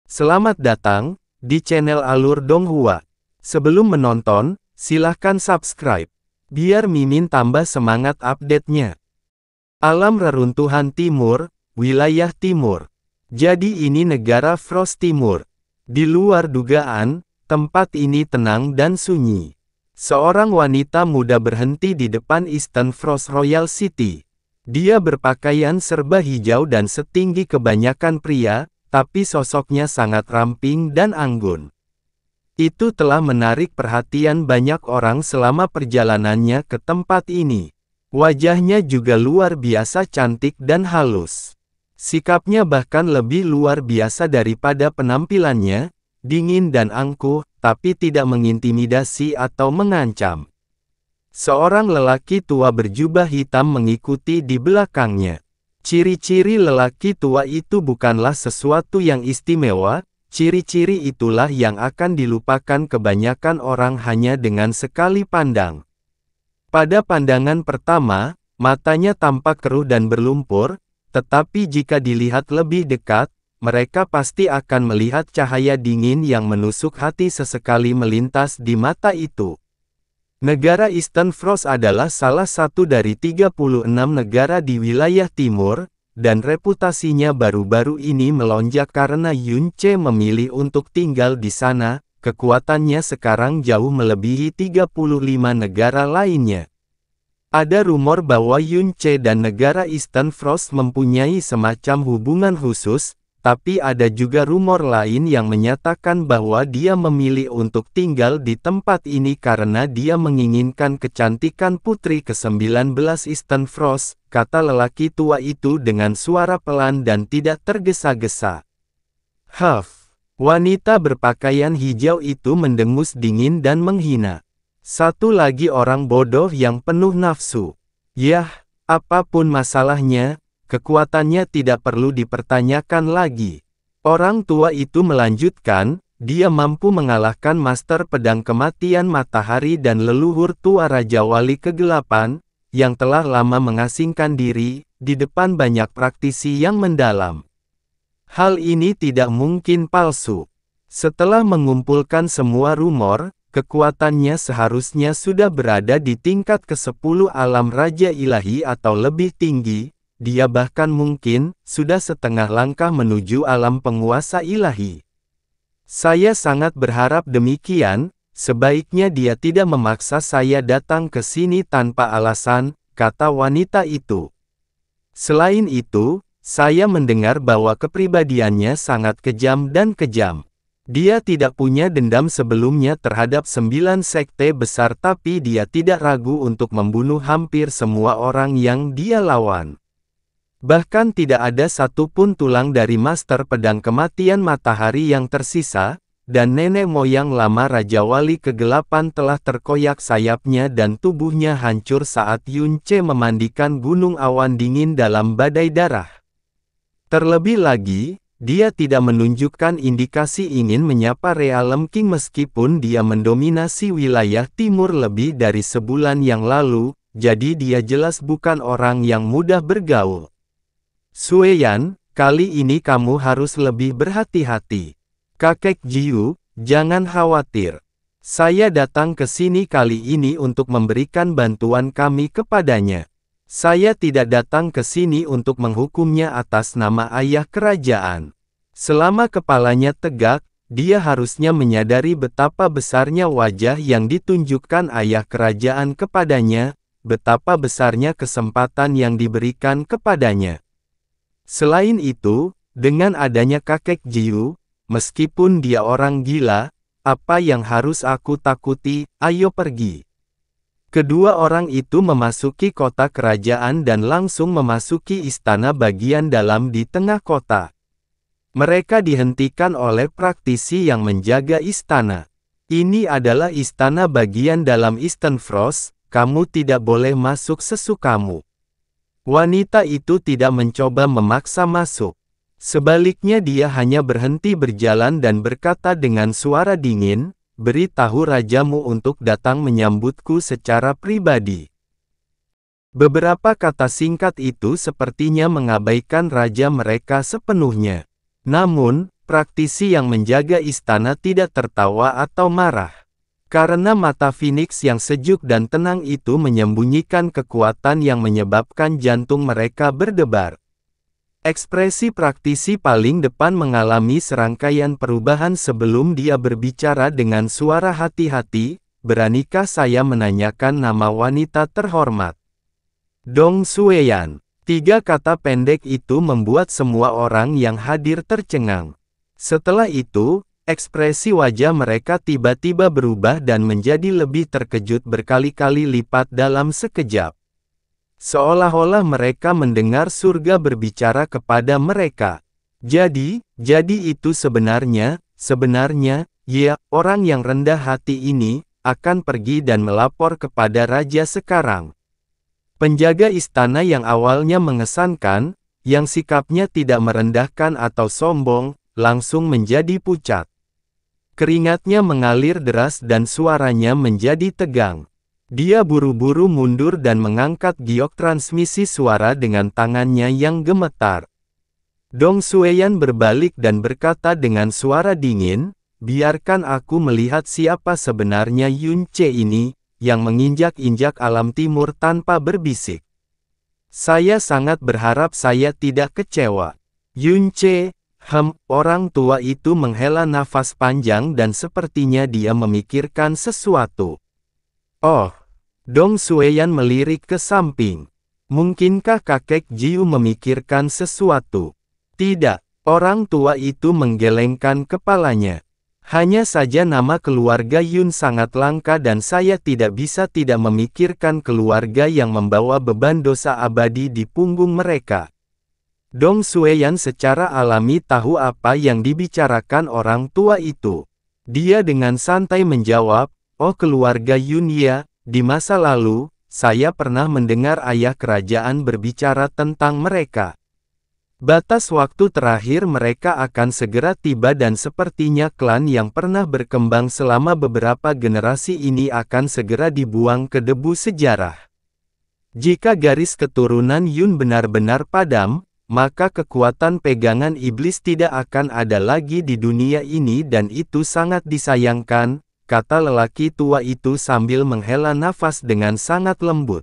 Selamat datang di channel Alur Donghua. Sebelum menonton, silahkan subscribe, biar Mimin tambah semangat update-nya. Alam Reruntuhan Timur, Wilayah Timur. Jadi ini negara Frost Timur. Di luar dugaan, tempat ini tenang dan sunyi. Seorang wanita muda berhenti di depan Eastern Frost Royal City. Dia berpakaian serba hijau dan setinggi kebanyakan pria, tapi sosoknya sangat ramping dan anggun. Itu telah menarik perhatian banyak orang selama perjalanannya ke tempat ini. Wajahnya juga luar biasa cantik dan halus. Sikapnya bahkan lebih luar biasa daripada penampilannya, dingin dan angkuh, tapi tidak mengintimidasi atau mengancam. Seorang lelaki tua berjubah hitam mengikuti di belakangnya. Ciri-ciri lelaki tua itu bukanlah sesuatu yang istimewa, ciri-ciri itulah yang akan dilupakan kebanyakan orang hanya dengan sekali pandang. Pada pandangan pertama, matanya tampak keruh dan berlumpur, tetapi jika dilihat lebih dekat, mereka pasti akan melihat cahaya dingin yang menusuk hati sesekali melintas di mata itu. Negara Eastern Frost adalah salah satu dari 36 negara di wilayah timur, dan reputasinya baru-baru ini melonjak karena Yun Ce memilih untuk tinggal di sana. Kekuatannya sekarang jauh melebihi 35 negara lainnya. Ada rumor bahwa Yun Ce dan negara Eastern Frost mempunyai semacam hubungan khusus, tapi ada juga rumor lain yang menyatakan bahwa dia memilih untuk tinggal di tempat ini karena dia menginginkan kecantikan putri ke-19 Eastern Frost, kata lelaki tua itu dengan suara pelan dan tidak tergesa-gesa. Wanita berpakaian hijau itu mendengus dingin dan menghina. Satu lagi orang bodoh yang penuh nafsu. Yah, apapun masalahnya, kekuatannya tidak perlu dipertanyakan lagi. Orang tua itu melanjutkan, dia mampu mengalahkan Master Pedang Kematian Matahari dan leluhur tua Raja Wali Kegelapan, yang telah lama mengasingkan diri, di depan banyak praktisi yang mendalam. Hal ini tidak mungkin palsu. Setelah mengumpulkan semua rumor, kekuatannya seharusnya sudah berada di tingkat ke-10 alam Raja Ilahi atau lebih tinggi. Dia bahkan mungkin sudah setengah langkah menuju alam penguasa ilahi. Saya sangat berharap demikian, sebaiknya dia tidak memaksa saya datang ke sini tanpa alasan, kata wanita itu. Selain itu, saya mendengar bahwa kepribadiannya sangat kejam dan kejam. Dia tidak punya dendam sebelumnya terhadap 9 sekte besar tapi dia tidak ragu untuk membunuh hampir semua orang yang dia lawan. Bahkan tidak ada satupun tulang dari Master Pedang Kematian Matahari yang tersisa, dan nenek moyang lama Raja Wali Kegelapan telah terkoyak sayapnya dan tubuhnya hancur saat Yun Ce memandikan gunung awan dingin dalam badai darah. Terlebih lagi, dia tidak menunjukkan indikasi ingin menyapa Realm King meskipun dia mendominasi wilayah timur lebih dari sebulan yang lalu, jadi dia jelas bukan orang yang mudah bergaul. Sueyan, kali ini kamu harus lebih berhati-hati. Kakek Jiu, jangan khawatir. Saya datang ke sini kali ini untuk memberikan bantuan kami kepadanya. Saya tidak datang ke sini untuk menghukumnya atas nama ayah kerajaan. Selama kepalanya tegak, dia harusnya menyadari betapa besarnya wajah yang ditunjukkan ayah kerajaan kepadanya, betapa besarnya kesempatan yang diberikan kepadanya. Selain itu, dengan adanya kakek Jiu, meskipun dia orang gila, apa yang harus aku takuti? Ayo pergi. Kedua orang itu memasuki kota kerajaan dan langsung memasuki istana bagian dalam di tengah kota. Mereka dihentikan oleh praktisi yang menjaga istana. Ini adalah istana bagian dalam Eastern Frost, kamu tidak boleh masuk sesukamu. Wanita itu tidak mencoba memaksa masuk. Sebaliknya dia hanya berhenti berjalan dan berkata dengan suara dingin, beritahu rajamu untuk datang menyambutku secara pribadi. Beberapa kata singkat itu sepertinya mengabaikan raja mereka sepenuhnya. Namun, praktisi yang menjaga istana tidak tertawa atau marah. Karena mata Phoenix yang sejuk dan tenang itu menyembunyikan kekuatan yang menyebabkan jantung mereka berdebar. Ekspresi praktisi paling depan mengalami serangkaian perubahan sebelum dia berbicara dengan suara hati-hati, "Beranikah saya menanyakan nama wanita terhormat?" Dong Xueyan. 3 kata pendek itu membuat semua orang yang hadir tercengang. Setelah itu, ekspresi wajah mereka tiba-tiba berubah dan menjadi lebih terkejut berkali-kali lipat dalam sekejap. Seolah-olah mereka mendengar surga berbicara kepada mereka. Jadi itu sebenarnya, ya, orang yang rendah hati ini, akan pergi dan melapor kepada raja sekarang. Penjaga istana yang awalnya mengesankan, yang sikapnya tidak merendahkan atau sombong, langsung menjadi pucat. Keringatnya mengalir deras dan suaranya menjadi tegang. Dia buru-buru mundur dan mengangkat giok transmisi suara dengan tangannya yang gemetar. Dong Xueyan berbalik dan berkata dengan suara dingin, "Biarkan aku melihat siapa sebenarnya Yun Ce ini, yang menginjak-injak alam timur tanpa berbisik. Saya sangat berharap saya tidak kecewa." Yun Ce, orang tua itu menghela nafas panjang dan sepertinya dia memikirkan sesuatu. "Oh." Dong Xueyan melirik ke samping. "Mungkinkah kakek Jiu memikirkan sesuatu?" "Tidak." Orang tua itu menggelengkan kepalanya. "Hanya saja nama keluarga Yun sangat langka dan saya tidak bisa tidak memikirkan keluarga yang membawa beban dosa abadi di punggung mereka." Dong Xueyan secara alami tahu apa yang dibicarakan orang tua itu. Dia dengan santai menjawab, "Oh, keluarga Yun ya. Di masa lalu, saya pernah mendengar ayah kerajaan berbicara tentang mereka. Batas waktu terakhir mereka akan segera tiba dan sepertinya klan yang pernah berkembang selama beberapa generasi ini akan segera dibuang ke debu sejarah. Jika garis keturunan Yun benar-benar padam, maka kekuatan pegangan iblis tidak akan ada lagi di dunia ini dan itu sangat disayangkan," kata lelaki tua itu sambil menghela nafas dengan sangat lembut.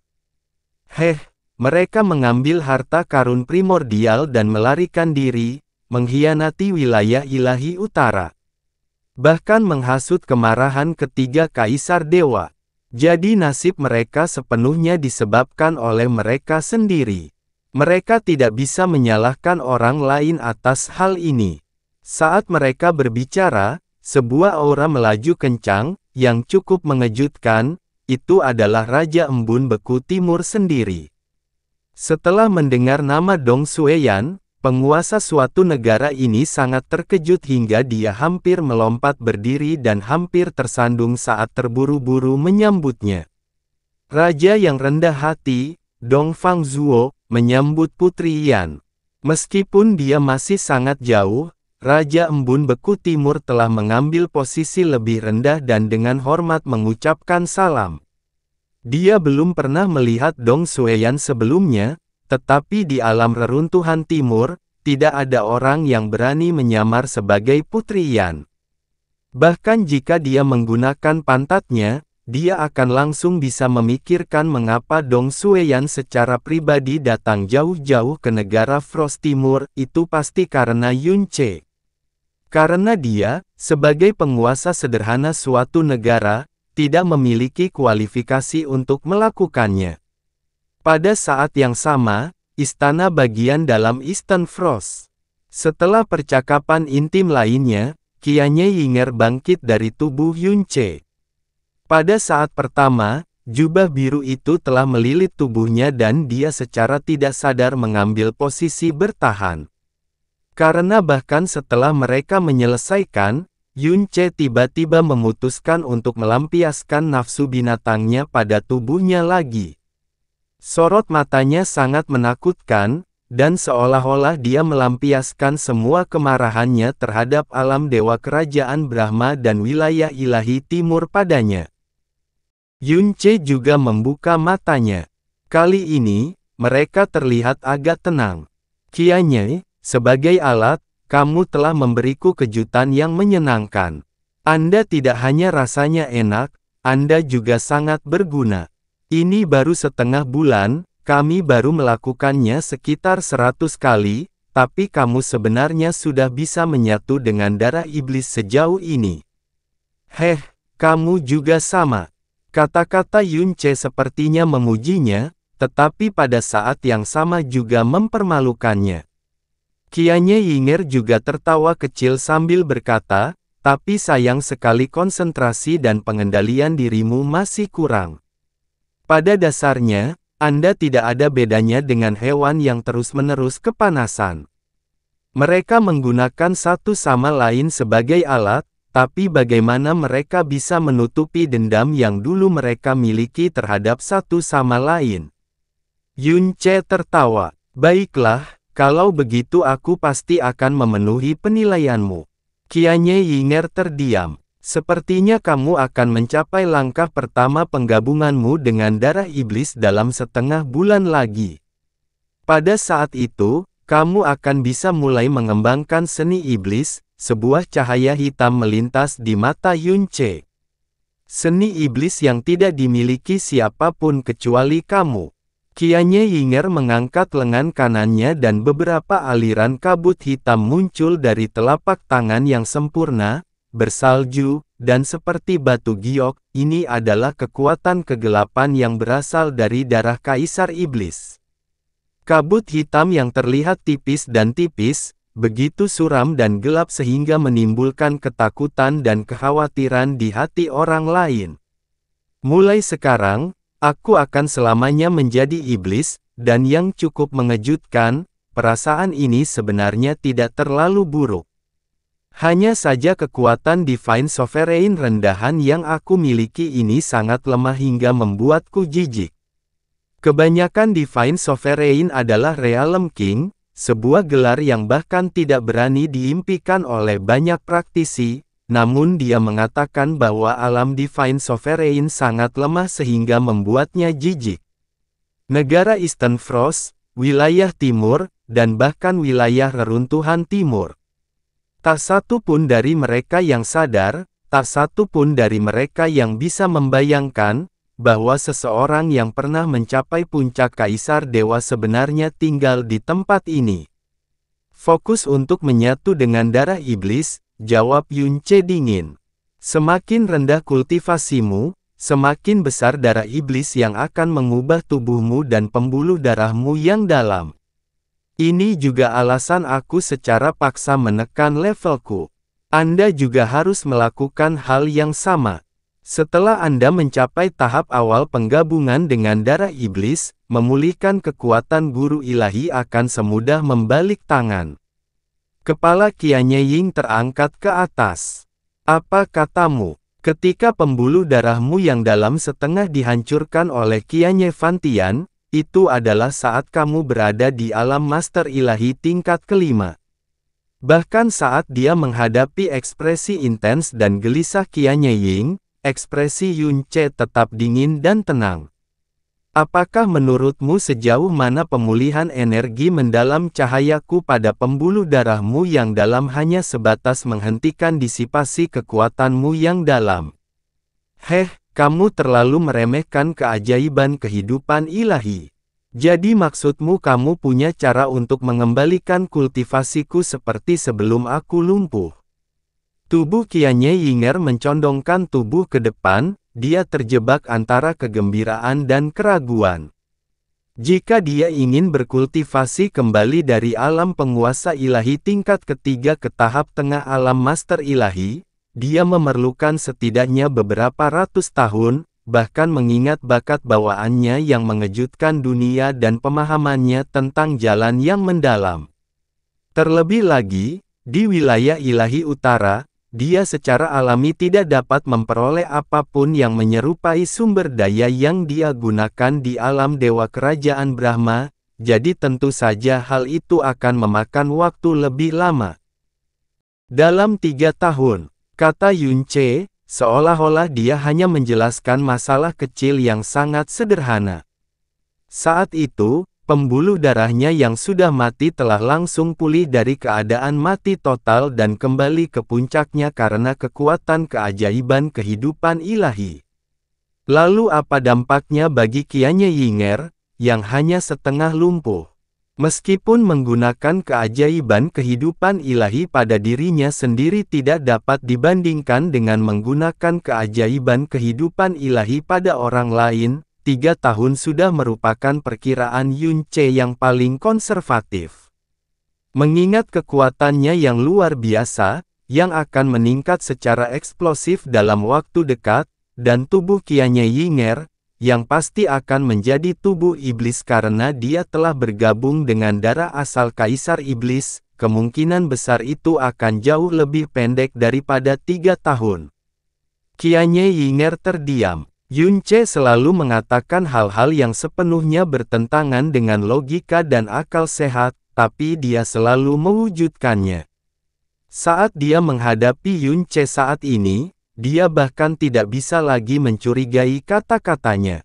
Mereka mengambil harta karun primordial dan melarikan diri, mengkhianati wilayah ilahi utara. Bahkan menghasut kemarahan ketiga kaisar dewa. Jadi nasib mereka sepenuhnya disebabkan oleh mereka sendiri. Mereka tidak bisa menyalahkan orang lain atas hal ini. Saat mereka berbicara, sebuah aura melaju kencang, yang cukup mengejutkan, itu adalah Raja Embun Beku Timur sendiri. Setelah mendengar nama Dong Xueyan, penguasa suatu negara ini sangat terkejut hingga dia hampir melompat berdiri dan hampir tersandung saat terburu-buru menyambutnya. Raja yang rendah hati, Dong Fangzhuo, menyambut Putri Yan. Meskipun dia masih sangat jauh, Raja Embun Beku Timur telah mengambil posisi lebih rendah dan dengan hormat mengucapkan salam. Dia belum pernah melihat Dong Xueyan sebelumnya, tetapi di alam reruntuhan timur, tidak ada orang yang berani menyamar sebagai Putri Yan. Bahkan jika dia menggunakan pantatnya, dia akan langsung bisa memikirkan mengapa Dong Xueyan secara pribadi datang jauh-jauh ke negara Frost Timur, itu pasti karena Yun Ce. Karena dia, sebagai penguasa sederhana suatu negara, tidak memiliki kualifikasi untuk melakukannya. Pada saat yang sama, istana bagian dalam Eastern Frost. Setelah percakapan intim lainnya, Qianye Yinger bangkit dari tubuh Yun Ce. Pada saat pertama, jubah biru itu telah melilit tubuhnya dan dia secara tidak sadar mengambil posisi bertahan. Karena bahkan setelah mereka menyelesaikan, Yun Ce tiba-tiba memutuskan untuk melampiaskan nafsu binatangnya pada tubuhnya lagi. Sorot matanya sangat menakutkan, dan seolah-olah dia melampiaskan semua kemarahannya terhadap alam dewa kerajaan Brahma dan wilayah ilahi timur padanya. Yun Ce juga membuka matanya. Kali ini, mereka terlihat agak tenang. Qianye, sebagai alat, kamu telah memberiku kejutan yang menyenangkan. Anda tidak hanya rasanya enak, Anda juga sangat berguna. Ini baru setengah bulan, kami baru melakukannya sekitar 100 kali, tapi kamu sebenarnya sudah bisa menyatu dengan darah iblis sejauh ini. Heh, kamu juga sama. Kata-kata Yun Ce sepertinya memujinya, tetapi pada saat yang sama juga mempermalukannya. Qianye Yinger juga tertawa kecil sambil berkata, tapi sayang sekali konsentrasi dan pengendalian dirimu masih kurang. Pada dasarnya, Anda tidak ada bedanya dengan hewan yang terus-menerus kepanasan. Mereka menggunakan satu sama lain sebagai alat, tapi bagaimana mereka bisa menutupi dendam yang dulu mereka miliki terhadap satu sama lain? Yun Ce tertawa. Baiklah, kalau begitu aku pasti akan memenuhi penilaianmu. Qianye Yinger terdiam. Sepertinya kamu akan mencapai langkah pertama penggabunganmu dengan darah iblis dalam setengah bulan lagi. Pada saat itu, kamu akan bisa mulai mengembangkan seni iblis. Sebuah cahaya hitam melintas di mata Yun Ce. Seni iblis yang tidak dimiliki siapapun kecuali kamu. Qianye Yinger mengangkat lengan kanannya dan beberapa aliran kabut hitam muncul dari telapak tangan yang sempurna, bersalju, dan seperti batu giok. Ini adalah kekuatan kegelapan yang berasal dari darah Kaisar Iblis. Kabut hitam yang terlihat tipis dan tipis, begitu suram dan gelap sehingga menimbulkan ketakutan dan kekhawatiran di hati orang lain. Mulai sekarang, aku akan selamanya menjadi iblis, dan yang cukup mengejutkan, perasaan ini sebenarnya tidak terlalu buruk. Hanya saja kekuatan Divine Sovereign rendahan yang aku miliki ini sangat lemah hingga membuatku jijik. Kebanyakan Divine Sovereign adalah Realm King, sebuah gelar yang bahkan tidak berani diimpikan oleh banyak praktisi, namun dia mengatakan bahwa alam Divine Sovereign sangat lemah sehingga membuatnya jijik. Negara Eastern Frost, wilayah timur, dan bahkan wilayah reruntuhan timur. Tak satu pun dari mereka yang sadar, tak satu pun dari mereka yang bisa membayangkan, bahwa seseorang yang pernah mencapai puncak Kaisar Dewa sebenarnya tinggal di tempat ini. Fokus untuk menyatu dengan darah iblis, jawab Yun Ce dingin. Semakin rendah kultivasimu, semakin besar darah iblis yang akan mengubah tubuhmu dan pembuluh darahmu yang dalam. Ini juga alasan aku secara paksa menekan levelku. Anda juga harus melakukan hal yang sama. Setelah Anda mencapai tahap awal penggabungan dengan darah iblis, memulihkan kekuatan guru ilahi akan semudah membalik tangan. Kepala Qianye Ying terangkat ke atas. Apa katamu? Ketika pembuluh darahmu yang dalam setengah dihancurkan oleh Qianye Fantian, itu adalah saat kamu berada di alam master ilahi tingkat kelima. Bahkan saat dia menghadapi ekspresi intens dan gelisah Qianye Ying, ekspresi Yun Ce tetap dingin dan tenang. Apakah menurutmu sejauh mana pemulihan energi mendalam cahayaku pada pembuluh darahmu yang dalam hanya sebatas menghentikan disipasi kekuatanmu yang dalam? Heh, kamu terlalu meremehkan keajaiban kehidupan ilahi. Jadi maksudmu kamu punya cara untuk mengembalikan kultivasiku seperti sebelum aku lumpuh? Tubuh Qianye Yinger mencondongkan tubuh ke depan, dia terjebak antara kegembiraan dan keraguan. Jika dia ingin berkultivasi kembali dari alam penguasa ilahi tingkat ketiga ke tahap tengah alam master ilahi, dia memerlukan setidaknya beberapa ratus tahun, bahkan mengingat bakat bawaannya yang mengejutkan dunia dan pemahamannya tentang jalan yang mendalam. Terlebih lagi, di wilayah ilahi utara, dia secara alami tidak dapat memperoleh apapun yang menyerupai sumber daya yang dia gunakan di alam dewa kerajaan Brahma, jadi tentu saja hal itu akan memakan waktu lebih lama. Dalam 3 tahun, kata Yun Ce, seolah-olah dia hanya menjelaskan masalah kecil yang sangat sederhana. Saat itu, pembuluh darahnya yang sudah mati telah langsung pulih dari keadaan mati total dan kembali ke puncaknya karena kekuatan keajaiban kehidupan ilahi. Lalu apa dampaknya bagi Qianye Yinger, yang hanya setengah lumpuh? Meskipun menggunakan keajaiban kehidupan ilahi pada dirinya sendiri tidak dapat dibandingkan dengan menggunakan keajaiban kehidupan ilahi pada orang lain, 3 tahun sudah merupakan perkiraan Yun Ce yang paling konservatif. Mengingat kekuatannya yang luar biasa, yang akan meningkat secara eksplosif dalam waktu dekat, dan tubuh Qianye Yinger, yang pasti akan menjadi tubuh iblis karena dia telah bergabung dengan darah asal Kaisar Iblis, kemungkinan besar itu akan jauh lebih pendek daripada 3 tahun. Qianye Yinger terdiam. Yun Ce selalu mengatakan hal-hal yang sepenuhnya bertentangan dengan logika dan akal sehat, tapi dia selalu mewujudkannya. Saat dia menghadapi Yun Ce saat ini, dia bahkan tidak bisa lagi mencurigai kata-katanya.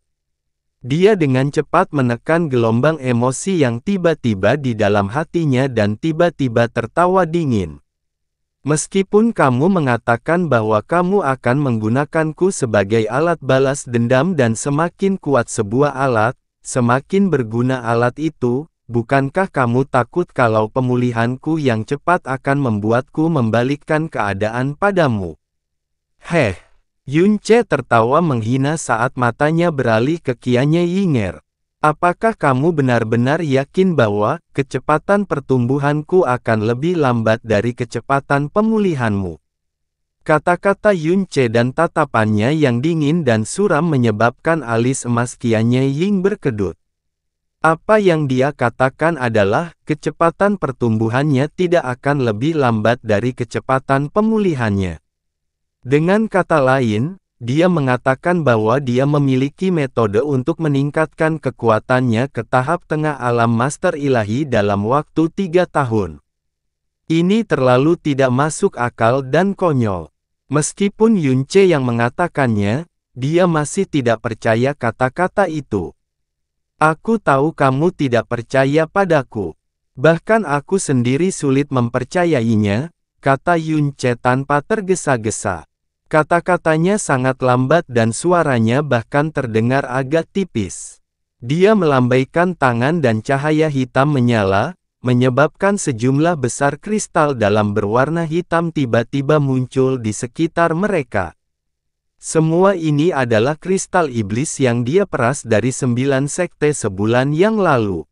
Dia dengan cepat menekan gelombang emosi yang tiba-tiba di dalam hatinya dan tiba-tiba tertawa dingin. Meskipun kamu mengatakan bahwa kamu akan menggunakanku sebagai alat balas dendam dan semakin kuat sebuah alat, semakin berguna alat itu, bukankah kamu takut kalau pemulihanku yang cepat akan membuatku membalikkan keadaan padamu? Heh, Yun Ce tertawa menghina saat matanya beralih ke Qianye Yinger. Apakah kamu benar-benar yakin bahwa kecepatan pertumbuhanku akan lebih lambat dari kecepatan pemulihanmu? Kata-kata Yun Ce dan tatapannya yang dingin dan suram menyebabkan alis emas Qianye Ying berkedut. Apa yang dia katakan adalah, kecepatan pertumbuhannya tidak akan lebih lambat dari kecepatan pemulihannya. Dengan kata lain, dia mengatakan bahwa dia memiliki metode untuk meningkatkan kekuatannya ke tahap tengah alam master ilahi dalam waktu 3 tahun. Ini terlalu tidak masuk akal dan konyol. Meskipun Yun Ce yang mengatakannya, dia masih tidak percaya kata-kata itu. Aku tahu kamu tidak percaya padaku. Bahkan aku sendiri sulit mempercayainya, kata Yun Ce tanpa tergesa-gesa. Kata-katanya sangat lambat dan suaranya bahkan terdengar agak tipis. Dia melambaikan tangan dan cahaya hitam menyala, menyebabkan sejumlah besar kristal dalam berwarna hitam tiba-tiba muncul di sekitar mereka. Semua ini adalah kristal iblis yang dia peras dari 9 sekte sebulan yang lalu.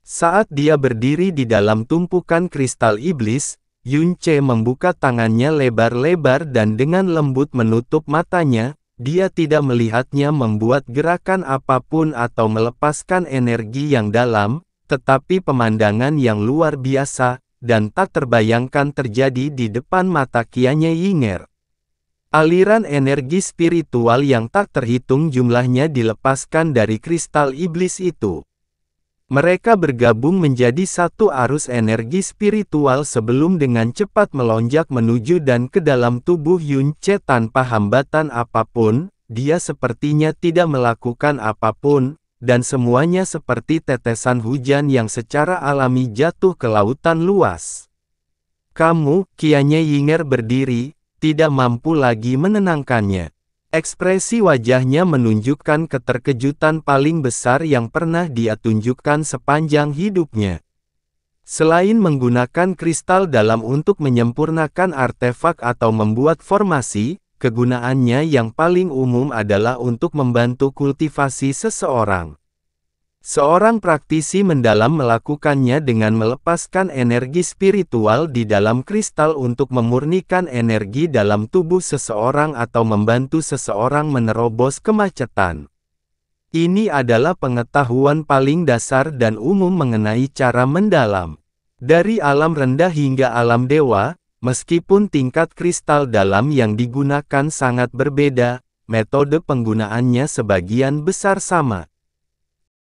Saat dia berdiri di dalam tumpukan kristal iblis, Yun Ce membuka tangannya lebar-lebar dan dengan lembut menutup matanya, dia tidak melihatnya membuat gerakan apapun atau melepaskan energi yang dalam, tetapi pemandangan yang luar biasa, dan tak terbayangkan terjadi di depan mata Qianye Yinger. Aliran energi spiritual yang tak terhitung jumlahnya dilepaskan dari kristal iblis itu. Mereka bergabung menjadi satu arus energi spiritual sebelum dengan cepat melonjak menuju dan ke dalam tubuh Yun Ce tanpa hambatan apapun. Dia sepertinya tidak melakukan apapun, dan semuanya seperti tetesan hujan yang secara alami jatuh ke lautan luas. Kamu, Qianye Yinger berdiri, tidak mampu lagi menenangkannya. Ekspresi wajahnya menunjukkan keterkejutan paling besar yang pernah dia tunjukkan sepanjang hidupnya. Selain menggunakan kristal dalam untuk menyempurnakan artefak atau membuat formasi, kegunaannya yang paling umum adalah untuk membantu kultivasi seseorang. Seorang praktisi mendalam melakukannya dengan melepaskan energi spiritual di dalam kristal untuk memurnikan energi dalam tubuh seseorang atau membantu seseorang menerobos kemacetan. Ini adalah pengetahuan paling dasar dan umum mengenai cara mendalam. Dari alam rendah hingga alam dewa, meskipun tingkat kristal dalam yang digunakan sangat berbeda, metode penggunaannya sebagian besar sama.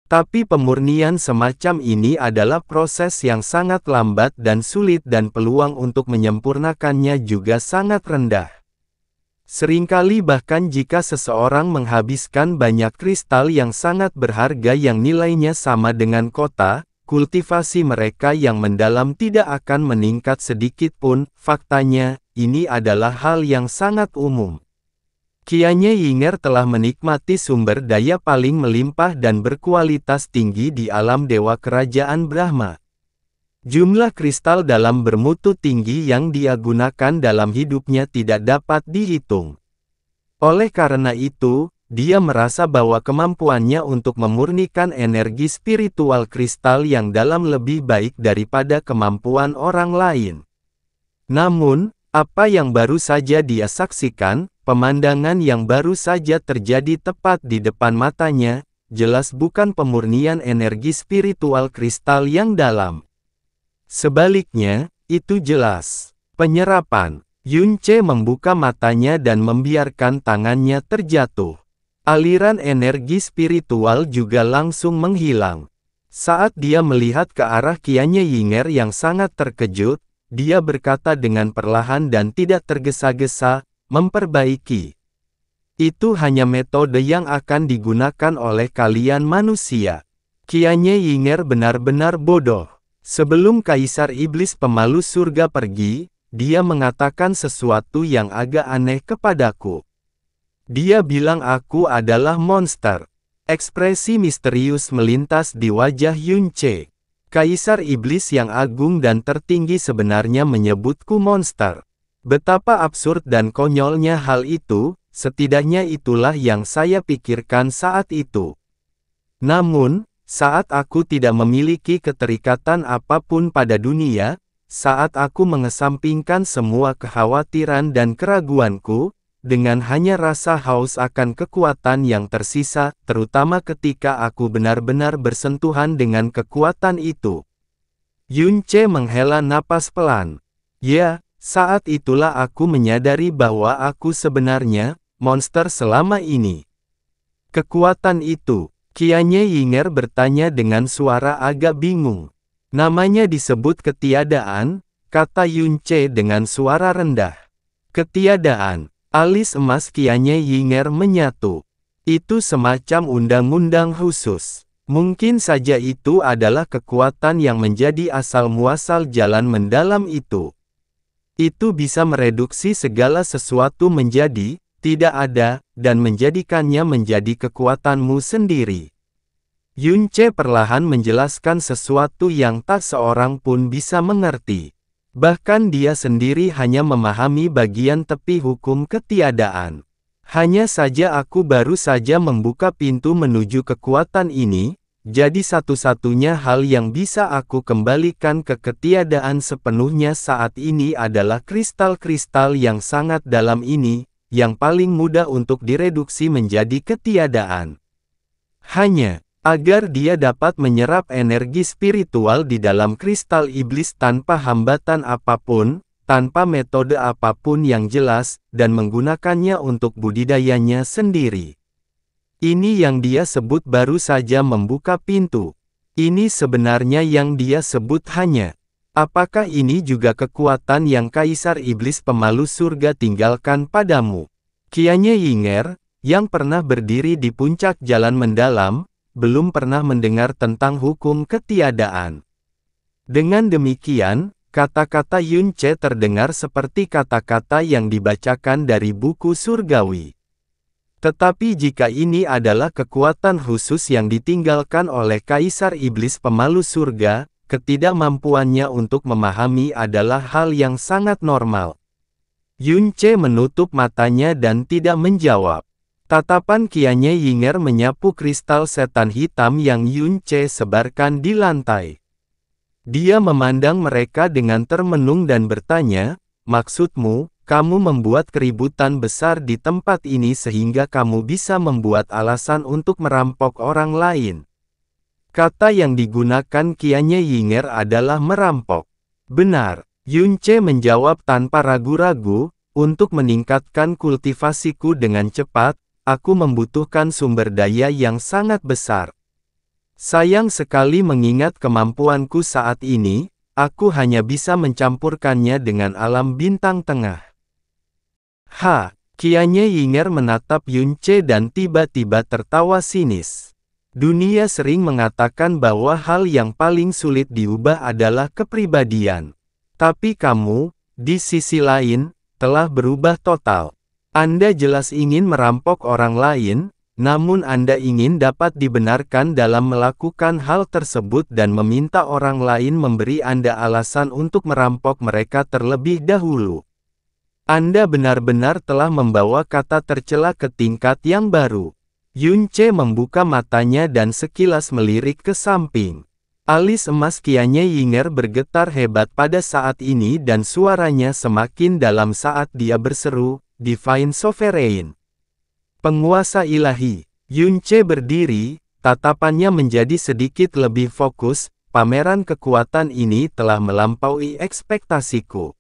Tapi pemurnian semacam ini adalah proses yang sangat lambat dan sulit dan peluang untuk menyempurnakannya juga sangat rendah. Seringkali bahkan jika seseorang menghabiskan banyak kristal yang sangat berharga yang nilainya sama dengan kota, kultivasi mereka yang mendalam tidak akan meningkat sedikit pun. Faktanya, ini adalah hal yang sangat umum. Qianye Yinger telah menikmati sumber daya paling melimpah dan berkualitas tinggi di alam dewa kerajaan Brahma. Jumlah kristal dalam bermutu tinggi yang dia gunakan dalam hidupnya tidak dapat dihitung. Oleh karena itu, dia merasa bahwa kemampuannya untuk memurnikan energi spiritual kristal yang dalam lebih baik daripada kemampuan orang lain. Namun, apa yang baru saja dia saksikan, pemandangan yang baru saja terjadi tepat di depan matanya, jelas bukan pemurnian energi spiritual kristal yang dalam. Sebaliknya, itu jelas penyerapan. Yunce membuka matanya dan membiarkan tangannya terjatuh. Aliran energi spiritual juga langsung menghilang. Saat dia melihat ke arah Qianye Yinger yang sangat terkejut, dia berkata dengan perlahan dan tidak tergesa-gesa, "Memperbaiki. Itu hanya metode yang akan digunakan oleh kalian manusia." Qianye Yinger benar-benar bodoh. Sebelum Kaisar Iblis Pemalu Surga pergi, dia mengatakan sesuatu yang agak aneh kepadaku. Dia bilang aku adalah monster. Ekspresi misterius melintas di wajah Yunce. Kaisar Iblis yang agung dan tertinggi sebenarnya menyebutku monster. Betapa absurd dan konyolnya hal itu, setidaknya itulah yang saya pikirkan saat itu. Namun, saat aku tidak memiliki keterikatan apapun pada dunia, saat aku mengesampingkan semua kekhawatiran dan keraguanku, dengan hanya rasa haus akan kekuatan yang tersisa, terutama ketika aku benar-benar bersentuhan dengan kekuatan itu. Yunce menghela napas pelan. Ya, saat itulah aku menyadari bahwa aku sebenarnya monster selama ini. Kekuatan itu. Qianye Yinger bertanya dengan suara agak bingung. Namanya disebut ketiadaan, kata Yunce dengan suara rendah. Ketiadaan. Alis emas Qianye Yinger menyatu. Itu semacam undang-undang khusus. Mungkin saja itu adalah kekuatan yang menjadi asal-muasal jalan mendalam itu. Itu bisa mereduksi segala sesuatu menjadi tidak ada, dan menjadikannya menjadi kekuatanmu sendiri. Yunce perlahan menjelaskan sesuatu yang tak seorang pun bisa mengerti. Bahkan dia sendiri hanya memahami bagian tepi hukum ketiadaan. Hanya saja aku baru saja membuka pintu menuju kekuatan ini, jadi satu-satunya hal yang bisa aku kembalikan ke ketiadaan sepenuhnya saat ini adalah kristal-kristal yang sangat dalam ini, yang paling mudah untuk direduksi menjadi ketiadaan. Hanya agar dia dapat menyerap energi spiritual di dalam kristal iblis tanpa hambatan apapun, tanpa metode apapun yang jelas, dan menggunakannya untuk budidayanya sendiri. Ini yang dia sebut baru saja membuka pintu. Ini sebenarnya yang dia sebut hanya. Apakah ini juga kekuatan yang Kaisar Iblis Pemalu Surga tinggalkan padamu? Qianye Yinger, yang pernah berdiri di puncak jalan mendalam, belum pernah mendengar tentang hukum ketiadaan. Dengan demikian, kata-kata Yunce terdengar seperti kata-kata yang dibacakan dari buku surgawi. Tetapi jika ini adalah kekuatan khusus yang ditinggalkan oleh Kaisar Iblis Pemalu Surga, ketidakmampuannya untuk memahami adalah hal yang sangat normal. Yunce menutup matanya dan tidak menjawab. Tatapan Qianye Yinger menyapu kristal setan hitam yang Yunce sebarkan di lantai. Dia memandang mereka dengan termenung dan bertanya, "Maksudmu, kamu membuat keributan besar di tempat ini sehingga kamu bisa membuat alasan untuk merampok orang lain?" Kata yang digunakan Qianye Yinger adalah merampok. Benar, Yunce menjawab tanpa ragu-ragu, untuk meningkatkan kultivasiku dengan cepat, aku membutuhkan sumber daya yang sangat besar. Sayang sekali mengingat kemampuanku saat ini, aku hanya bisa mencampurkannya dengan alam bintang tengah. Qianye Yinger menatap Yunce dan tiba-tiba tertawa sinis. Dunia sering mengatakan bahwa hal yang paling sulit diubah adalah kepribadian. Tapi kamu, di sisi lain, telah berubah total. Anda jelas ingin merampok orang lain, namun Anda ingin dapat dibenarkan dalam melakukan hal tersebut dan meminta orang lain memberi Anda alasan untuk merampok mereka terlebih dahulu. Anda benar-benar telah membawa kata tercela ke tingkat yang baru. Yunce membuka matanya dan sekilas melirik ke samping. Alis emas Qianye Yinger bergetar hebat pada saat ini dan suaranya semakin dalam saat dia berseru, Divine Sovereign. Penguasa ilahi. Yunce berdiri, tatapannya menjadi sedikit lebih fokus, pameran kekuatan ini telah melampaui ekspektasiku.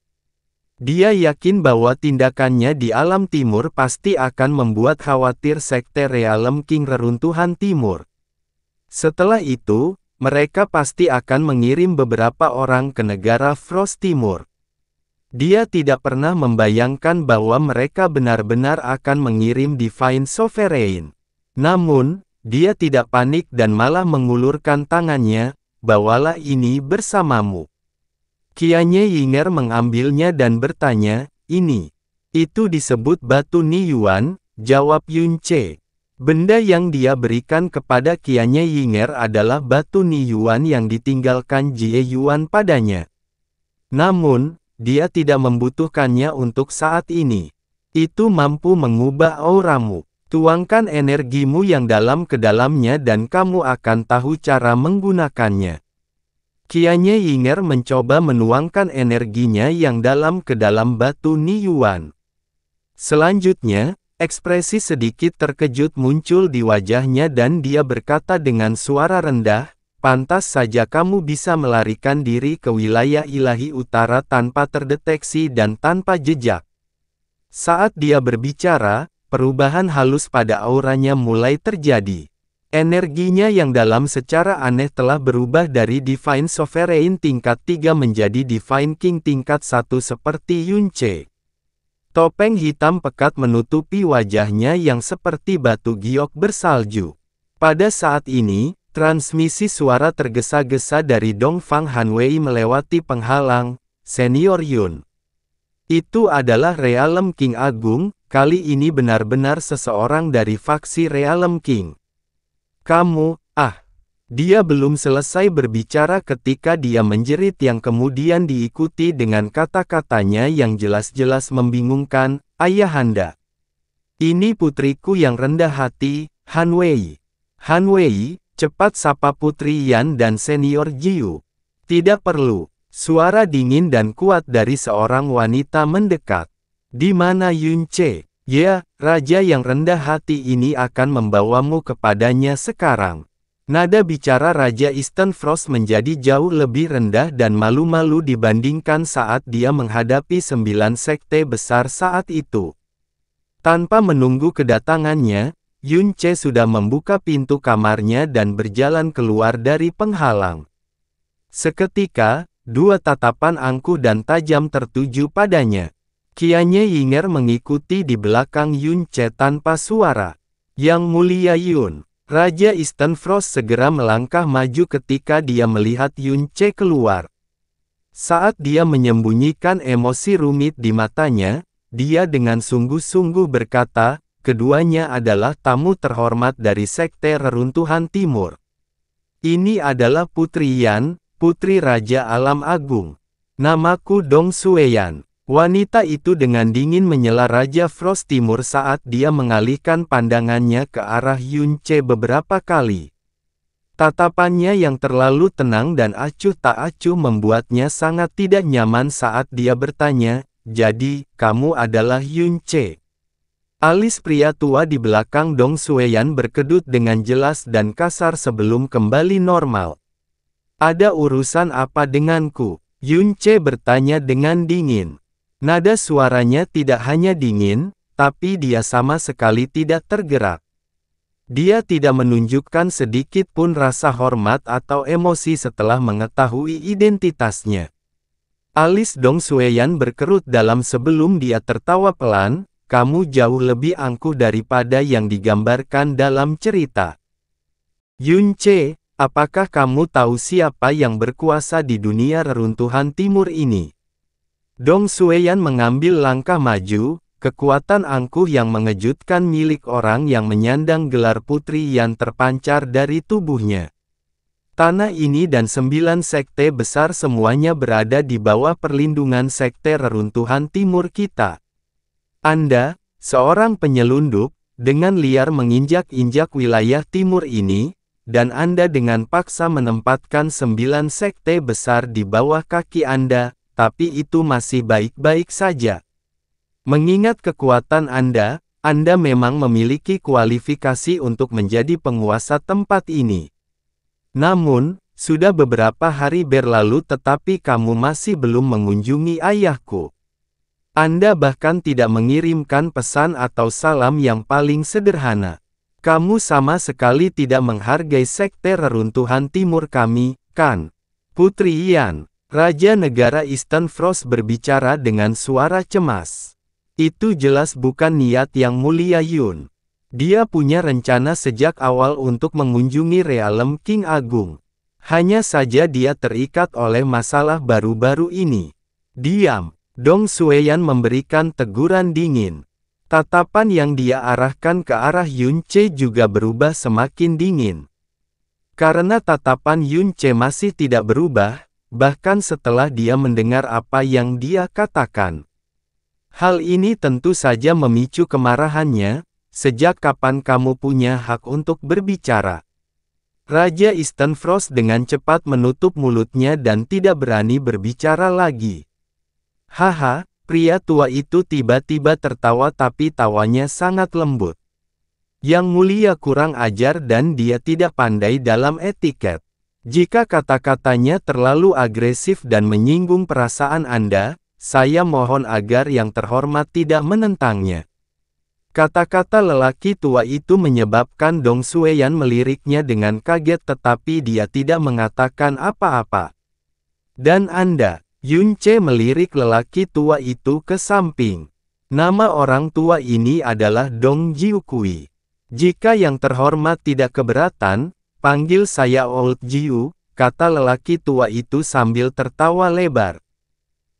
Dia yakin bahwa tindakannya di alam timur pasti akan membuat khawatir Sekte Realem King Reruntuhan Timur. Setelah itu, mereka pasti akan mengirim beberapa orang ke negara Frost Timur. Dia tidak pernah membayangkan bahwa mereka benar-benar akan mengirim Divine Sovereign. Namun, dia tidak panik dan malah mengulurkan tangannya, bawalah ini bersamamu. Qianye Yinger mengambilnya dan bertanya, ini. Itu disebut batu Niyuan, jawab Yunce. Benda yang dia berikan kepada Qianye Yinger adalah batu Niyuan yang ditinggalkan Jie Yuan padanya. Namun, dia tidak membutuhkannya untuk saat ini. Itu mampu mengubah auramu. Tuangkan energimu yang dalam ke dalamnya dan kamu akan tahu cara menggunakannya. Qianye Yinger mencoba menuangkan energinya yang dalam ke dalam batu Niyuan. Selanjutnya, ekspresi sedikit terkejut muncul di wajahnya dan dia berkata dengan suara rendah, pantas saja kamu bisa melarikan diri ke wilayah ilahi utara tanpa terdeteksi dan tanpa jejak. Saat dia berbicara, perubahan halus pada auranya mulai terjadi. Energinya yang dalam secara aneh telah berubah dari Divine Sovereign tingkat 3 menjadi Divine King tingkat 1 seperti Yunce. Topeng hitam pekat menutupi wajahnya yang seperti batu giok bersalju. Pada saat ini, transmisi suara tergesa-gesa dari Dongfang Hanwei melewati penghalang, Senior Yun. Itu adalah Realem King Agung, kali ini benar-benar seseorang dari faksi Realem King. Kamu, Dia belum selesai berbicara ketika dia menjerit yang kemudian diikuti dengan kata-katanya yang jelas-jelas membingungkan, Ayahanda. Ini putriku yang rendah hati, Hanwei. Hanwei, cepat sapa Putri Yan dan Senior Jiu. Tidak perlu. Suara dingin dan kuat dari seorang wanita mendekat. Di mana Yunce? Ya, raja yang rendah hati ini akan membawamu kepadanya sekarang. Nada bicara Raja Eastern Frost menjadi jauh lebih rendah dan malu-malu dibandingkan saat dia menghadapi 9 sekte besar saat itu. Tanpa menunggu kedatangannya, Yunce sudah membuka pintu kamarnya dan berjalan keluar dari penghalang. Seketika, dua tatapan angkuh dan tajam tertuju padanya. Qianye Yinger mengikuti di belakang Yunce tanpa suara. Yang Mulia Yun, Raja Eastern Frost segera melangkah maju ketika dia melihat Yunce keluar. Saat dia menyembunyikan emosi rumit di matanya, dia dengan sungguh-sungguh berkata, keduanya adalah tamu terhormat dari Sekte Reruntuhan Timur. Ini adalah Putri Yan, Putri Raja Alam Agung. Namaku Dong Sueyan. Wanita itu dengan dingin menyela Raja Frost Timur saat dia mengalihkan pandangannya ke arah Yunce beberapa kali. Tatapannya yang terlalu tenang dan acuh tak acuh membuatnya sangat tidak nyaman saat dia bertanya, jadi, kamu adalah Yunce? Alis pria tua di belakang Dong Sueyan berkedut dengan jelas dan kasar sebelum kembali normal. Ada urusan apa denganku? Yunce bertanya dengan dingin. Nada suaranya tidak hanya dingin, tapi dia sama sekali tidak tergerak. Dia tidak menunjukkan sedikit pun rasa hormat atau emosi setelah mengetahui identitasnya. Alis Dong Sueyan berkerut dalam sebelum dia tertawa pelan, kamu jauh lebih angkuh daripada yang digambarkan dalam cerita. Yunce, apakah kamu tahu siapa yang berkuasa di dunia reruntuhan timur ini? Dong Xueyan mengambil langkah maju, kekuatan angkuh yang mengejutkan milik orang yang menyandang gelar putri yang terpancar dari tubuhnya. Tanah ini dan 9 sekte besar semuanya berada di bawah perlindungan sekte reruntuhan timur kita. Anda, seorang penyelundup, dengan liar menginjak-injak wilayah timur ini, dan Anda dengan paksa menempatkan 9 sekte besar di bawah kaki Anda, tapi itu masih baik-baik saja. Mengingat kekuatan Anda memang memiliki kualifikasi untuk menjadi penguasa tempat ini. Namun, sudah beberapa hari berlalu tetapi kamu masih belum mengunjungi ayahku. Anda bahkan tidak mengirimkan pesan atau salam yang paling sederhana. Kamu sama sekali tidak menghargai sekte reruntuhan timur kami, kan? Putri Yan, Raja Negara Eastern Frost berbicara dengan suara cemas. Itu jelas bukan niat yang mulia Yun. Dia punya rencana sejak awal untuk mengunjungi Realem King Agung. Hanya saja dia terikat oleh masalah baru-baru ini. Diam, Dong Xueyan memberikan teguran dingin. Tatapan yang dia arahkan ke arah Yunce juga berubah semakin dingin. Karena tatapan Yunce masih tidak berubah, bahkan setelah dia mendengar apa yang dia katakan. Hal ini tentu saja memicu kemarahannya. Sejak kapan kamu punya hak untuk berbicara? Raja Eastern Frost dengan cepat menutup mulutnya dan tidak berani berbicara lagi. Haha, pria tua itu tiba-tiba tertawa tapi tawanya sangat lembut. Yang mulia kurang ajar dan dia tidak pandai dalam etiket. Jika kata-katanya terlalu agresif dan menyinggung perasaan Anda, saya mohon agar yang terhormat tidak menentangnya. Kata-kata lelaki tua itu menyebabkan Dong Xueyan meliriknya dengan kaget tetapi dia tidak mengatakan apa-apa. Dan Anda, Yunce melirik lelaki tua itu ke samping. Nama orang tua ini adalah Dong Jiukui. Jika yang terhormat tidak keberatan, panggil saya Old Jiu, kata lelaki tua itu sambil tertawa lebar.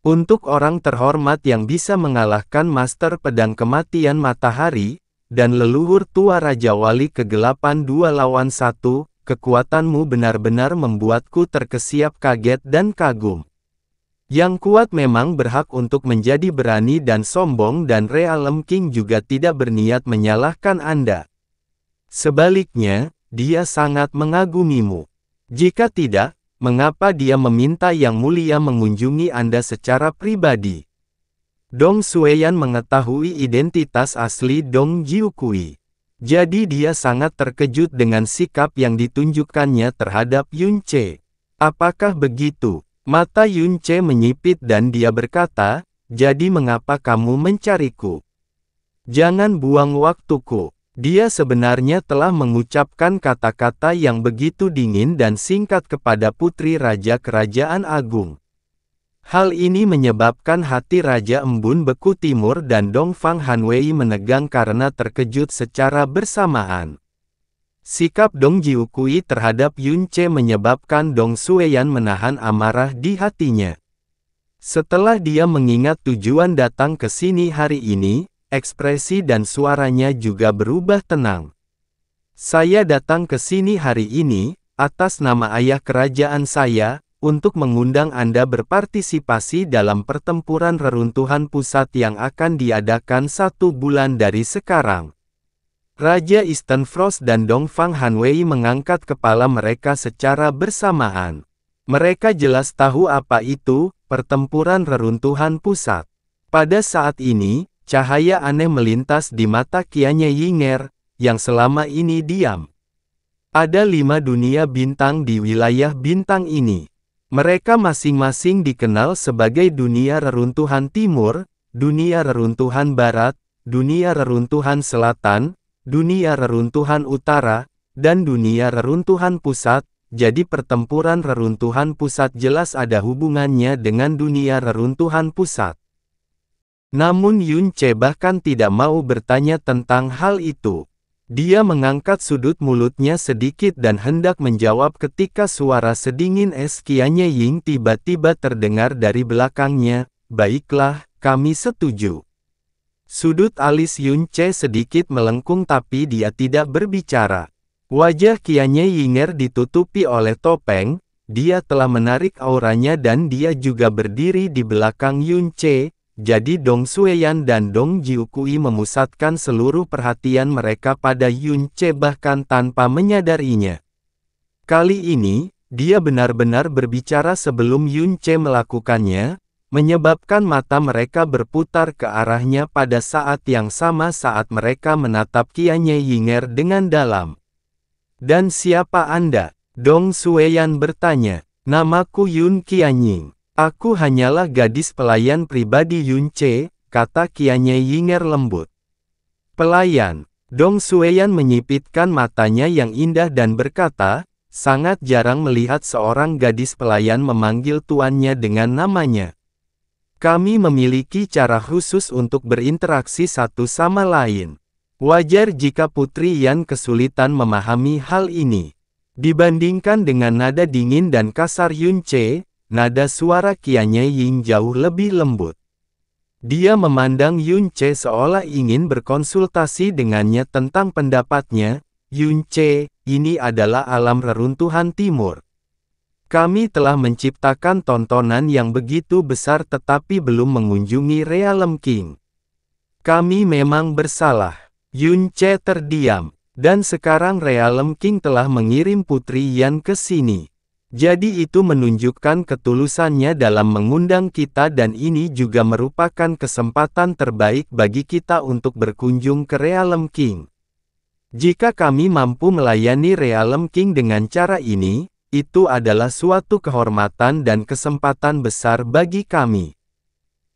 Untuk orang terhormat yang bisa mengalahkan Master Pedang Kematian Matahari, dan leluhur tua Raja Wali Kegelapan 2 lawan 1, kekuatanmu benar-benar membuatku terkesiap kaget dan kagum. Yang kuat memang berhak untuk menjadi berani dan sombong dan Realem King juga tidak berniat menyalahkan Anda. Sebaliknya, dia sangat mengagumimu. Jika tidak, mengapa dia meminta Yang Mulia mengunjungi Anda secara pribadi? Dong Xueyan mengetahui identitas asli Dong Jiukui. Jadi dia sangat terkejut dengan sikap yang ditunjukkannya terhadap Yunce. Apakah begitu? Mata Yunce menyipit dan dia berkata, jadi mengapa kamu mencariku? Jangan buang waktuku. Dia sebenarnya telah mengucapkan kata-kata yang begitu dingin dan singkat kepada Putri Raja Kerajaan Agung. Hal ini menyebabkan hati Raja Embun Beku Timur dan Dongfang Hanwei menegang karena terkejut secara bersamaan. Sikap Dong Jiukui terhadap Yunce menyebabkan Dong Xueyan menahan amarah di hatinya. Setelah dia mengingat tujuan datang ke sini hari ini, ekspresi dan suaranya juga berubah tenang. Saya datang ke sini hari ini, atas nama ayah kerajaan saya, untuk mengundang Anda berpartisipasi dalam pertempuran reruntuhan pusat yang akan diadakan 1 bulan dari sekarang. Raja Eastern Frost dan Dongfang Hanwei mengangkat kepala mereka secara bersamaan. Mereka jelas tahu apa itu, pertempuran reruntuhan pusat. Pada saat ini, cahaya aneh melintas di mata Qianye Yinger, yang selama ini diam. Ada 5 dunia bintang di wilayah bintang ini. Mereka masing-masing dikenal sebagai dunia reruntuhan timur, dunia reruntuhan barat, dunia reruntuhan selatan, dunia reruntuhan utara, dan dunia reruntuhan pusat. Jadi pertempuran reruntuhan pusat jelas ada hubungannya dengan dunia reruntuhan pusat. Namun Yun Ce bahkan tidak mau bertanya tentang hal itu. Dia mengangkat sudut mulutnya sedikit dan hendak menjawab ketika suara sedingin es Qianye Ying tiba-tiba terdengar dari belakangnya. Baiklah, kami setuju. Sudut alis Yun Ce sedikit melengkung tapi dia tidak berbicara. Wajah Qianye Yinger ditutupi oleh topeng, dia telah menarik auranya dan dia juga berdiri di belakang Yun Ce. Jadi Dong Xueyan dan Dong Jiukui memusatkan seluruh perhatian mereka pada Yun Ce bahkan tanpa menyadarinya. Kali ini, dia benar-benar berbicara sebelum Yun Ce melakukannya, menyebabkan mata mereka berputar ke arahnya pada saat yang sama saat mereka menatap Qianye Yinger dengan dalam. Dan siapa Anda? Dong Xueyan bertanya. Namaku Yun Qianying. Aku hanyalah gadis pelayan pribadi Yun Ce, kata Qianye Yinger lembut. Pelayan. Dong Xueyan menyipitkan matanya yang indah dan berkata, sangat jarang melihat seorang gadis pelayan memanggil tuannya dengan namanya. Kami memiliki cara khusus untuk berinteraksi satu sama lain. Wajar jika Putri Yan kesulitan memahami hal ini. Dibandingkan dengan nada dingin dan kasar Yun Ce, nada suara Qianye Ying jauh lebih lembut. Dia memandang Yun Ce seolah ingin berkonsultasi dengannya tentang pendapatnya. Yun Ce, ini adalah alam reruntuhan timur. Kami telah menciptakan tontonan yang begitu besar tetapi belum mengunjungi Realm King. Kami memang bersalah. Yun Ce terdiam. Dan sekarang Realm King telah mengirim Putri Yan ke sini. Jadi itu menunjukkan ketulusannya dalam mengundang kita dan ini juga merupakan kesempatan terbaik bagi kita untuk berkunjung ke Realm King. Jika kami mampu melayani Realm King dengan cara ini, itu adalah suatu kehormatan dan kesempatan besar bagi kami.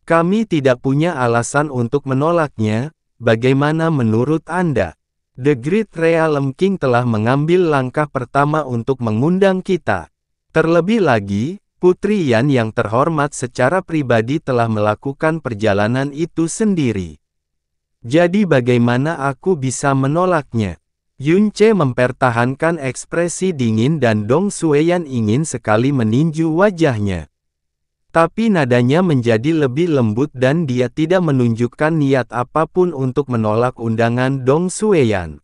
Kami tidak punya alasan untuk menolaknya. Bagaimana menurut Anda? The Great Realm King telah mengambil langkah pertama untuk mengundang kita. Terlebih lagi, Putri Yan yang terhormat secara pribadi telah melakukan perjalanan itu sendiri. Jadi bagaimana aku bisa menolaknya? Yun Ce mempertahankan ekspresi dingin dan Dong Xueyan ingin sekali meninju wajahnya. Tapi nadanya menjadi lebih lembut dan dia tidak menunjukkan niat apapun untuk menolak undangan Dong Xueyan.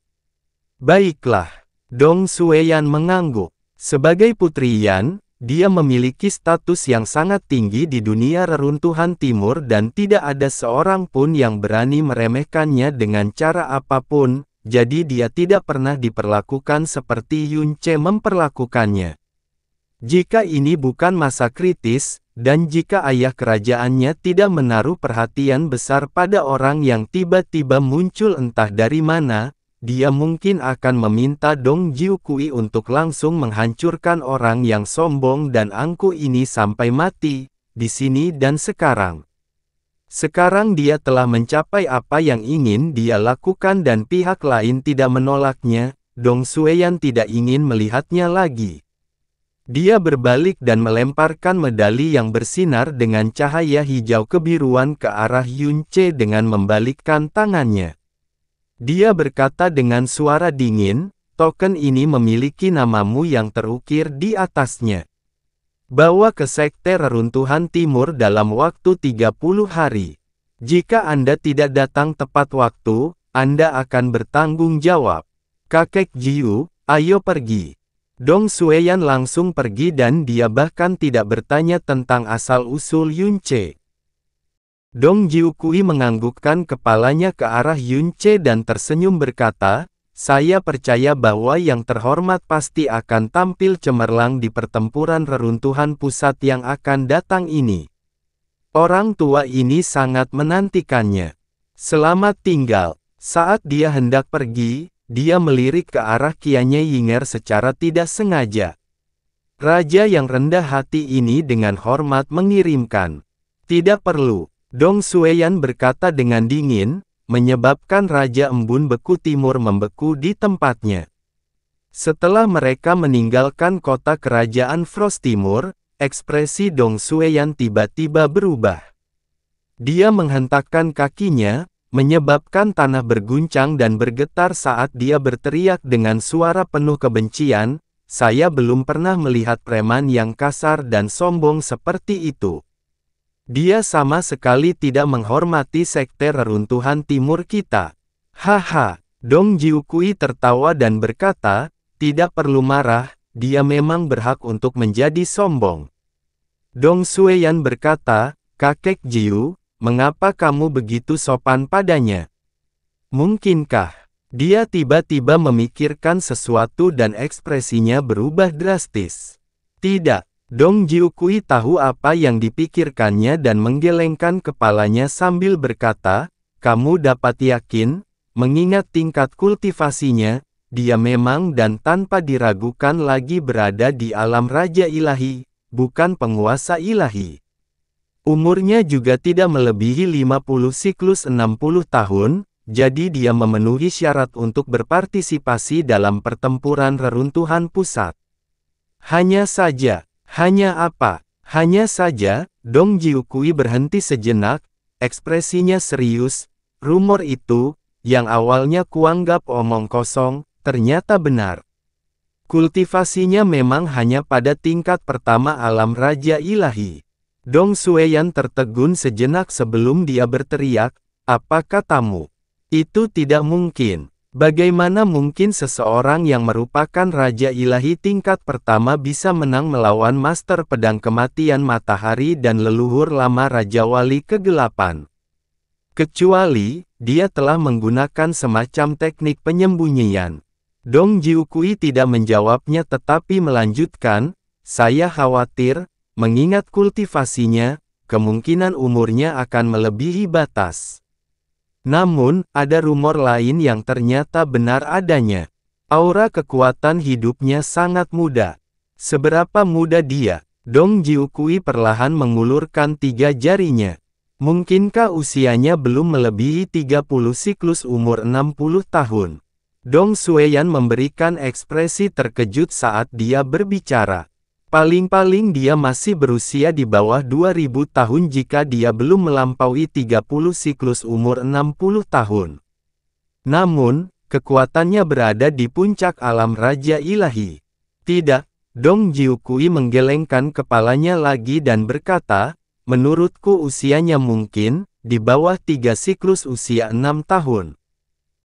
Baiklah, Dong Xueyan mengangguk. Sebagai Putri Yan, dia memiliki status yang sangat tinggi di dunia reruntuhan timur dan tidak ada seorang pun yang berani meremehkannya dengan cara apapun, jadi dia tidak pernah diperlakukan seperti Yun Ce memperlakukannya. Jika ini bukan masa kritis, dan jika ayah kerajaannya tidak menaruh perhatian besar pada orang yang tiba-tiba muncul entah dari mana, dia mungkin akan meminta Dong Jiukui untuk langsung menghancurkan orang yang sombong dan angkuh ini sampai mati, di sini dan sekarang. Sekarang dia telah mencapai apa yang ingin dia lakukan dan pihak lain tidak menolaknya, Dong Xueyan tidak ingin melihatnya lagi. Dia berbalik dan melemparkan medali yang bersinar dengan cahaya hijau kebiruan ke arah Yun Ce dengan membalikkan tangannya. Dia berkata dengan suara dingin, token ini memiliki namamu yang terukir di atasnya. Bawa ke Sekte Reruntuhan Timur dalam waktu 30 hari. Jika Anda tidak datang tepat waktu, Anda akan bertanggung jawab. Kakek Jiu, ayo pergi. Dong Xueyan langsung pergi dan dia bahkan tidak bertanya tentang asal-usul Yun Ce. Dong Jiukui menganggukkan kepalanya ke arah Yun Ce dan tersenyum berkata, saya percaya bahwa yang terhormat pasti akan tampil cemerlang di pertempuran reruntuhan pusat yang akan datang ini. Orang tua ini sangat menantikannya. Selamat tinggal. Saat dia hendak pergi, dia melirik ke arah Qianye Yinger secara tidak sengaja. Raja yang rendah hati ini dengan hormat mengirimkan. Tidak perlu. Dong Xueyan berkata dengan dingin, menyebabkan Raja Embun Beku Timur membeku di tempatnya. Setelah mereka meninggalkan kota kerajaan Frost Timur, ekspresi Dong Xueyan tiba-tiba berubah. Dia menghentakkan kakinya, menyebabkan tanah berguncang dan bergetar saat dia berteriak dengan suara penuh kebencian, "Saya belum pernah melihat preman yang kasar dan sombong seperti itu. Dia sama sekali tidak menghormati sekte reruntuhan timur kita." Haha, Dong Jiukui tertawa dan berkata, "Tidak perlu marah, dia memang berhak untuk menjadi sombong." Dong Sueyan berkata, "Kakek Jiu, mengapa kamu begitu sopan padanya? Mungkinkah?" Dia tiba-tiba memikirkan sesuatu dan ekspresinya berubah drastis. Tidak, Dong Jiukui tahu apa yang dipikirkannya dan menggelengkan kepalanya sambil berkata, "Kamu dapat yakin, mengingat tingkat kultivasinya, dia memang dan tanpa diragukan lagi berada di alam Raja Ilahi, bukan penguasa ilahi. Umurnya juga tidak melebihi 50 siklus 60 tahun, jadi dia memenuhi syarat untuk berpartisipasi dalam pertempuran reruntuhan pusat." Hanya saja, hanya saja, Dong Jiukui berhenti sejenak, ekspresinya serius. Rumor itu, yang awalnya kuanggap omong kosong, ternyata benar. Kultivasinya memang hanya pada tingkat pertama alam Raja Ilahi. Dong Sueyan tertegun sejenak sebelum dia berteriak, "Apa katamu? Itu tidak mungkin. Bagaimana mungkin seseorang yang merupakan Raja Ilahi tingkat pertama bisa menang melawan Master Pedang Kematian Matahari dan leluhur lama Raja Wali Kegelapan? Kecuali, dia telah menggunakan semacam teknik penyembunyian." Dong Jiukui tidak menjawabnya tetapi melanjutkan, "Saya khawatir, mengingat kultivasinya, kemungkinan umurnya akan melebihi batas. Namun, ada rumor lain yang ternyata benar adanya. Aura kekuatan hidupnya sangat muda." Seberapa muda dia? Dong Jiukui perlahan mengulurkan 3 jarinya. Mungkinkah usianya belum melebihi 30 siklus umur 60 tahun? Dong Sueyan memberikan ekspresi terkejut saat dia berbicara. Paling-paling dia masih berusia di bawah 2000 tahun jika dia belum melampaui 30 siklus umur 60 tahun. Namun, kekuatannya berada di puncak alam Raja Ilahi. Tidak, Dong Jiukui menggelengkan kepalanya lagi dan berkata, "Menurutku usianya mungkin, di bawah 3 siklus usia 6 tahun.